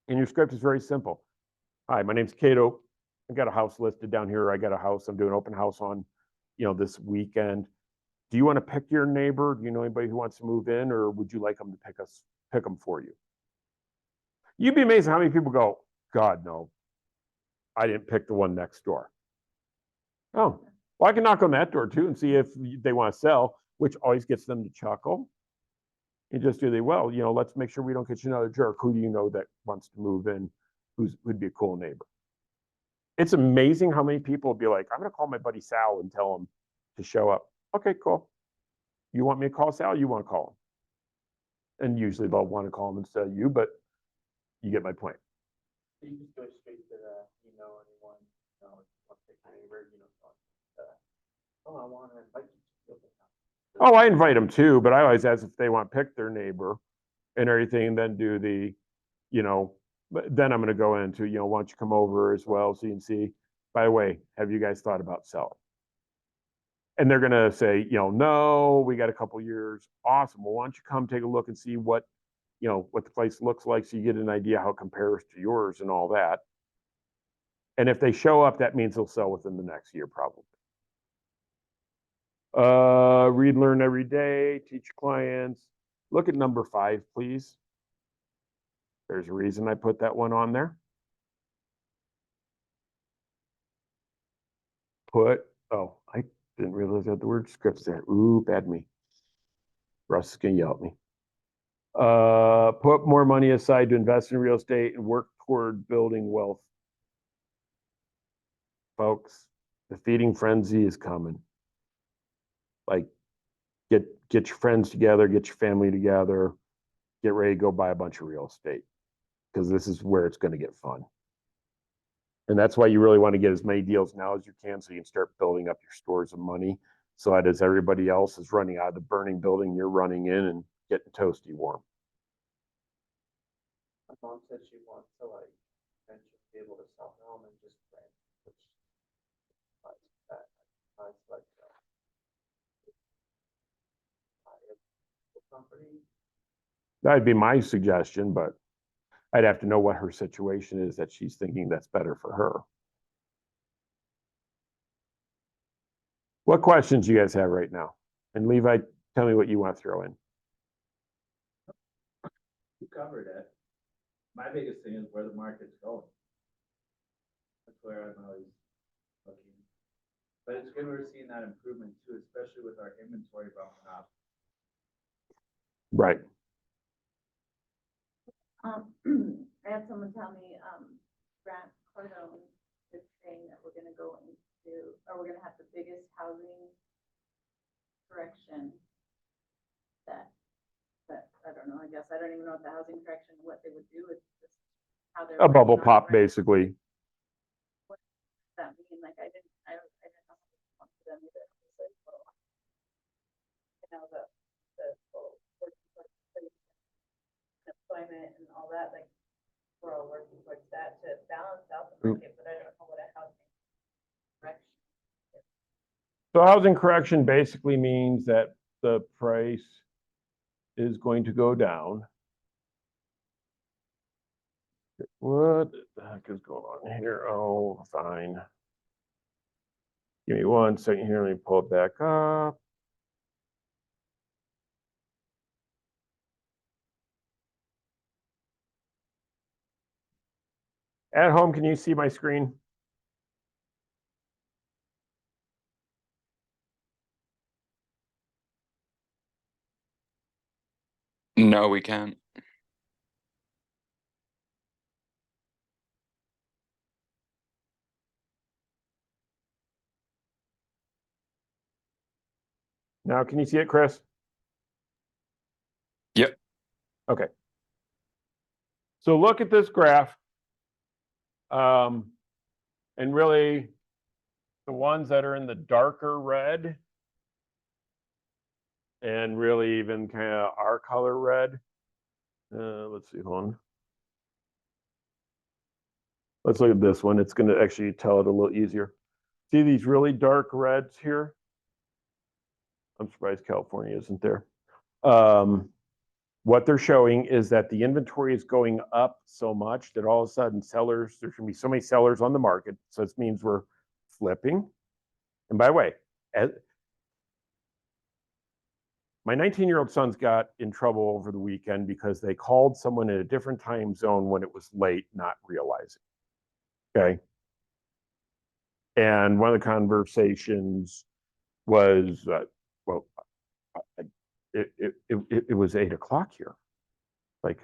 And your script is very simple. Hi, my name's Cato. I got a house listed down here. I got a house I'm doing open house on, you know, this weekend. Do you want to pick your neighbor? Do you know anybody who wants to move in, or would you like them to pick them for you? You'd be amazed how many people go, God, no, I didn't pick the one next door. Oh, well, I can knock on that door too and see if they want to sell, which always gets them to chuckle. You just do, well, you know, let's make sure we don't get you another jerk. Who do you know that wants to move in, who'd be a cool neighbor? It's amazing how many people will be like, I'm going to call my buddy Sal and tell him to show up. Okay, cool. You want me to call Sal? You want to call him? And usually they'll want to call him instead of you, but you get my point. You just go straight to the, you know, anyone, you know, want to pick a neighbor, you know, oh, I want to invite you to the open house. Oh, I invite them too, but I always ask if they want to pick their neighbor and everything, and then do the, you know, then I'm going to go into, you know, why don't you come over as well so you can see, by the way, have you guys thought about selling? And they're going to say, you know, no, we got a couple years. Awesome. Well, why don't you come take a look and see what, you know, what the place looks like, so you get an idea how it compares to yours and all that. And if they show up, that means they'll sell within the next year, probably. Read, learn every day, teach clients. Look at number 5, please. There's a reason I put that one on there. Oh, I didn't realize that the word script's there. Ooh, bad me. Russ is gonna yell at me. Put more money aside to invest in real estate and work toward building wealth. Folks, the feeding frenzy is coming. Like, get your friends together, get your family together, get ready to go buy a bunch of real estate, because this is where it's going to get fun. And that's why you really want to get as many deals now as you can, so you can start building up your stores of money, so that as everybody else is running out of the burning building, you're running in and getting toasty warm. My mom said she wants to like eventually be able to sell her home and just rent, which that nice like company. That'd be my suggestion, but I'd have to know what her situation is that she's thinking that's better for her. What questions you guys have right now? And Levi, tell me what you want to throw in. You covered it. My biggest thing is where the market's going. That's where I'm always looking. But it's good we're seeing that improvement too, especially with our inventory bumping up. Right. I had someone tell me, Grant Cardone is saying that we're gonna go into, or we're gonna have the biggest housing correction that, I don't know, I guess, I don't even know what the housing correction, what they would do, it's just how they're. A bubble working on it pop, right now. basically. What does that mean? Like, I didn't know how to talk to them either. It's like, well, you know, the whole working towards employment and all that, like, we're all working towards that to balance out the market, but I don't know what a housing correction. So housing correction basically means that the price is going to go down. What the heck is going on here? Oh, fine. Give me 1 second here. Let me pull it back up. At home, can you see my screen? No, we can't. Now, can you see it, Chris? Yep. Okay. So look at this graph. And really, the ones that are in the darker red and really even kind of our color red. Let's see, hold on. Let's look at this one. It's going to actually tell it a little easier. See these really dark reds here? I'm surprised California isn't there. What they're showing is that the inventory is going up so much that all of a sudden sellers, there's going to be so many sellers on the market. So this means we're flipping. And by the way, my 19-year-old son's got in trouble over the weekend because they called someone in a different time zone when it was late, not realizing. Okay. And one of the conversations was, well, it was 8 o'clock here. Like,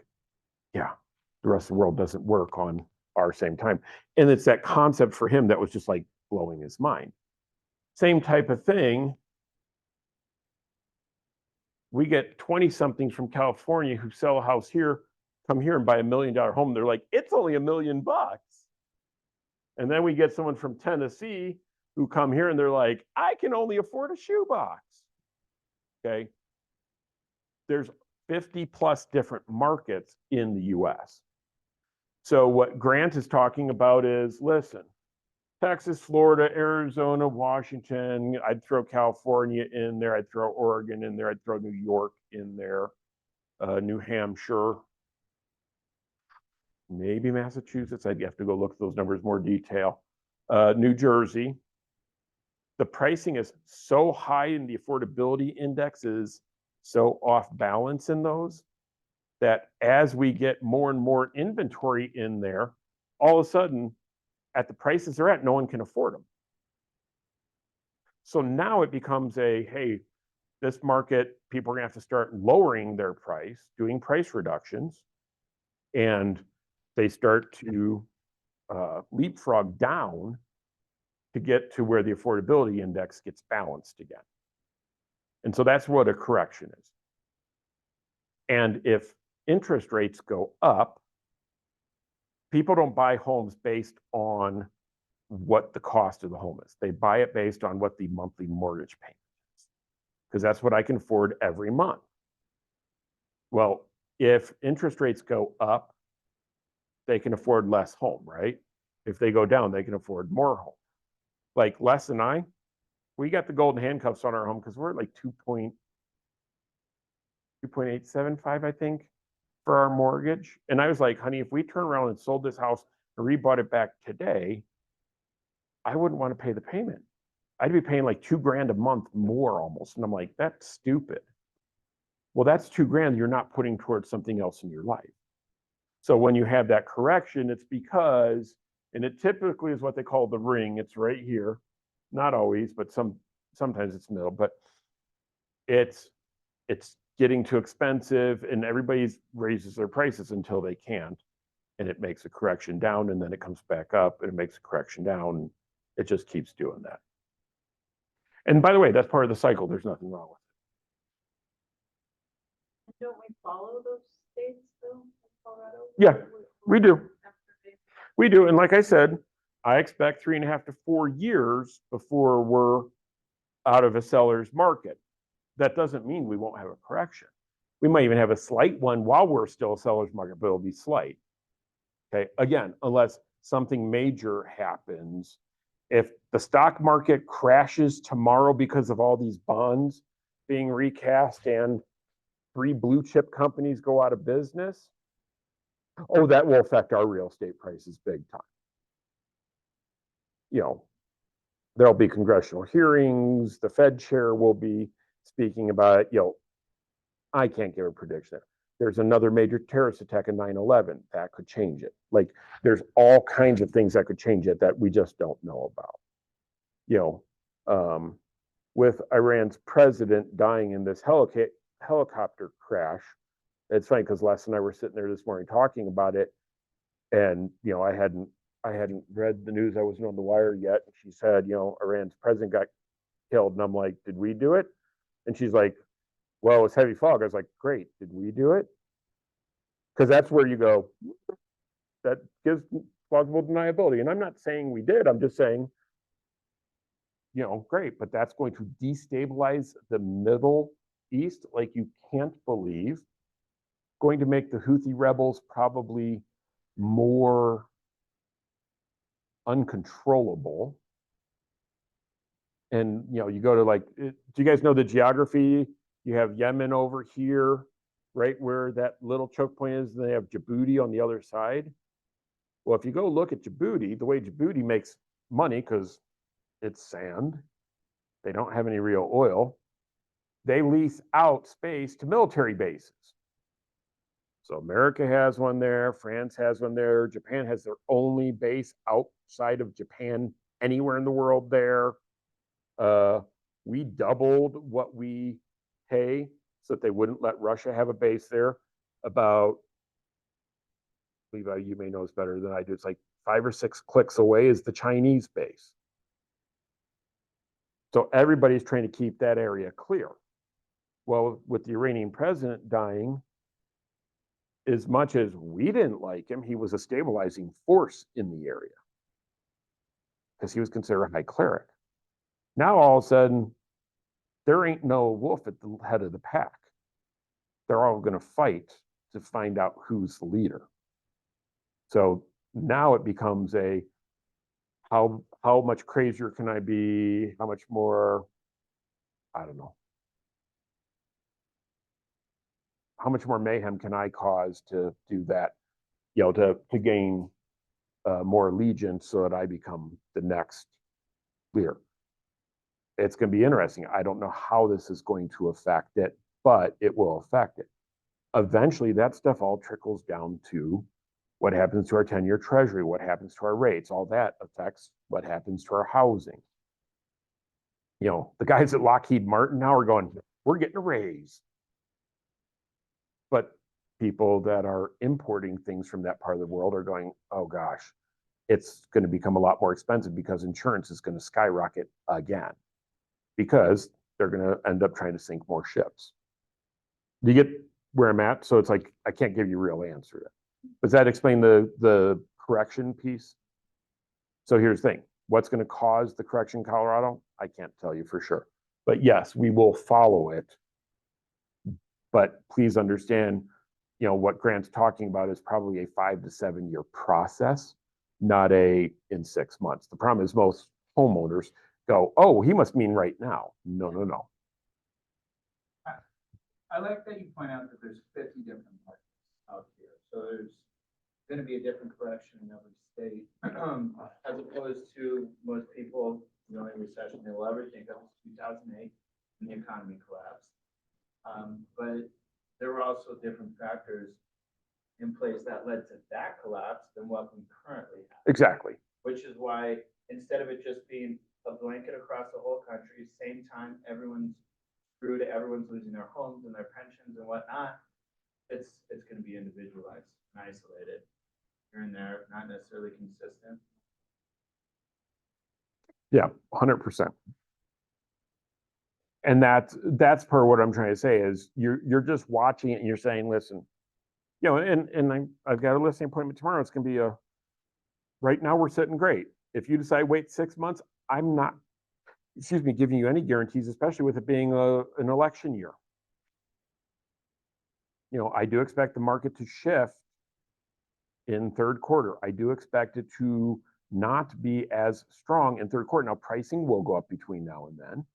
yeah, the rest of the world doesn't work on our same time. And it's that concept for him that was just like blowing his mind. Same type of thing. We get 20-somethings from California who sell a house here, come here and buy $1 million home. They're like, it's only $1 million. And then we get someone from Tennessee who come here and they're like, I can only afford a shoebox. Okay. There's 50 plus different markets in the US. So what Grant is talking about is, listen, Texas, Florida, Arizona, Washington, I'd throw California in there, I'd throw Oregon in there, I'd throw New York in there, New Hampshire, maybe Massachusetts. I'd have to go look at those numbers more detail. New Jersey. the pricing is so high and the affordability index is so off balance in those that as we get more and more inventory in there, all of a sudden, at the prices they're at, no one can afford them. So now it becomes a, hey, this market, people are gonna have to start lowering their price, doing price reductions, and they start to leapfrog down to get to where the affordability index gets balanced again. And so that's what a correction is. And if interest rates go up, people don't buy homes based on what the cost of the home is. They buy it based on what the monthly mortgage payment is, because that's what I can afford every month. Well, if interest rates go up, they can afford less home, right? If they go down, they can afford more home. Like Les and I, we got the golden handcuffs on our home because we're at like 2.875, I think, for our mortgage. And I was like, honey, if we turn around and sold this house and rebought it back today, I wouldn't want to pay the payment. I'd be paying like $2,000 a month more almost. And I'm like, that's stupid. Well, that's $2,000 you're not putting towards something else in your life. So when you have that correction, it's because, and it typically is what they call the ring. It's right here. Not always, but sometimes it's middle, but it's getting too expensive and everybody raises their prices until they can't. And it makes a correction down and then it comes back up and it makes a correction down. It just keeps doing that. And by the way, that's part of the cycle. There's nothing wrong with it. Don't we follow those states though, in Colorado? Yeah, we do. We do. And like I said, I expect 3.5 to 4 years before we're out of a seller's market. That doesn't mean we won't have a correction. We might even have a slight one while we're still a seller's market, but it'll be slight. Okay, again, unless something major happens. If the stock market crashes tomorrow because of all these bonds being recast and 3 blue chip companies go out of business, oh, that will affect our real estate prices big time. You know, there'll be congressional hearings, the Fed chair will be speaking about it. You know, I can't give a prediction. There's another major terrorist attack in 9/11 that could change it. Like there's all kinds of things that could change it that we just don't know about. You know, with Iran's president dying in this helicopter crash, it's funny because Les and I were sitting there this morning talking about it, and you know, I hadn't read the news. I wasn't on the wire yet. And she said, you know, Iran's president got killed, and I'm like, did we do it? And she's like, well, it's heavy fog. I was like, great. Did we do it? Because that's where you go, that gives plausible deniability. And I'm not saying we did. I'm just saying, you know, great. But that's going to destabilize the Middle East like you can't believe. Going to make the Houthi rebels probably more uncontrollable. And, you know, you go to like, do you guys know the geography? You have Yemen over here, right where that little choke point is. And they have Djibouti on the other side. Well, if you go look at Djibouti, the way Djibouti makes money, because it's sand, they don't have any real oil, they lease out space to military bases. So America has one there, France has one there, Japan has their only base outside of Japan anywhere in the world there. We doubled what we pay so that they wouldn't let Russia have a base there. About, Levi, you may know this better than I do, it's like 5 or 6 clicks away is the Chinese base. So everybody's trying to keep that area clear. Well, with the Iranian president dying, as much as we didn't like him, he was a stabilizing force in the area because he was considered a high cleric. Now all of a sudden, there ain't no wolf at the head of the pack. They're all going to fight to find out who's the leader. So now it becomes a how much crazier can I be? How much more, I don't know. How much more mayhem can I cause to do that, you know, to gain more allegiance so that I become the next leader? it's going to be interesting. I don't know how this is going to affect it, but it will affect it. Eventually, that stuff all trickles down to what happens to our 10-year treasury, what happens to our rates. All that affects what happens to our housing. You know, the guys at Lockheed Martin now are going, we're getting a raise. But people that are importing things from that part of the world are going, oh gosh, it's going to become a lot more expensive because insurance is going to skyrocket again because they're going to end up trying to sink more ships. Do you get where I'm at? So it's like, I can't give you a real answer. Does that explain the correction piece? So here's the thing. What's going to cause the correction in Colorado? I can't tell you for sure. But yes, we will follow it. But please understand, you know, what Grant's talking about is probably a 5 to 7 year process, not in 6 months. The problem is most homeowners go, oh, he must mean right now. No, no, no. I like that you point out that there's 50 different markets out here. So there's gonna be a different correction in every state. As opposed to most people, the only recession they will ever think of is 2008 when the economy collapsed. But there were also different factors in place that led to that collapse than what we currently have. Exactly. Which is why instead of it just being a blanket across the whole country, same time everyone's screwed, everyone's losing their homes and their pensions and whatnot, it's going to be individualized and isolated here and there, not necessarily consistent. Yeah, 100%. And that's part of what I'm trying to say is you're just watching it and you're saying, listen, you know, and I've got a listing appointment tomorrow. It's going to be right now we're sitting great. If you decide wait 6 months, I'm not, giving you any guarantees, especially with it being an election year. You know, I do expect the market to shift in third quarter. I do expect it to not be as strong in third quarter. Now, pricing will go up between now and then.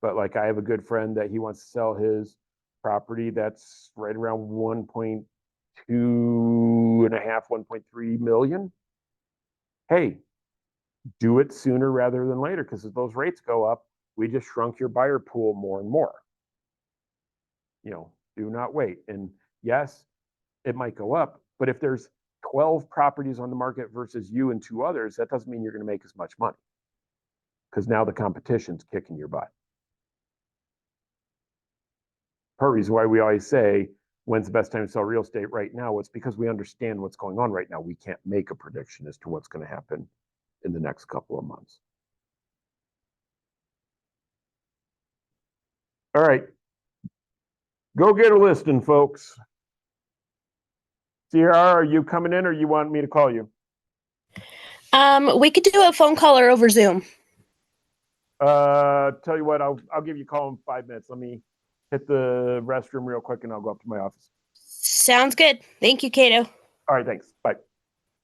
But like I have a good friend that he wants to sell his property that's right around 1.2 and a half, 1.3 million. Hey, do it sooner rather than later, because as those rates go up, we just shrunk your buyer pool more and more. You know, do not wait. And yes, it might go up, but if there's 12 properties on the market versus you and 2 others, that doesn't mean you're going to make as much money, because now the competition's kicking your butt. Part of the reason why we always say, when's the best time to sell real estate right now? It's because we understand what's going on right now. We can't make a prediction as to what's going to happen in the next couple of months. All right. Go get a listing, folks. Sierra, are you coming in or you want me to call you? We could do a phone call or over Zoom. Tell you what, I'll give you a call in 5 minutes. Let me hit the restroom real quick and I'll go up to my office. Sounds good. Thank you, Cato. All right, thanks. Bye.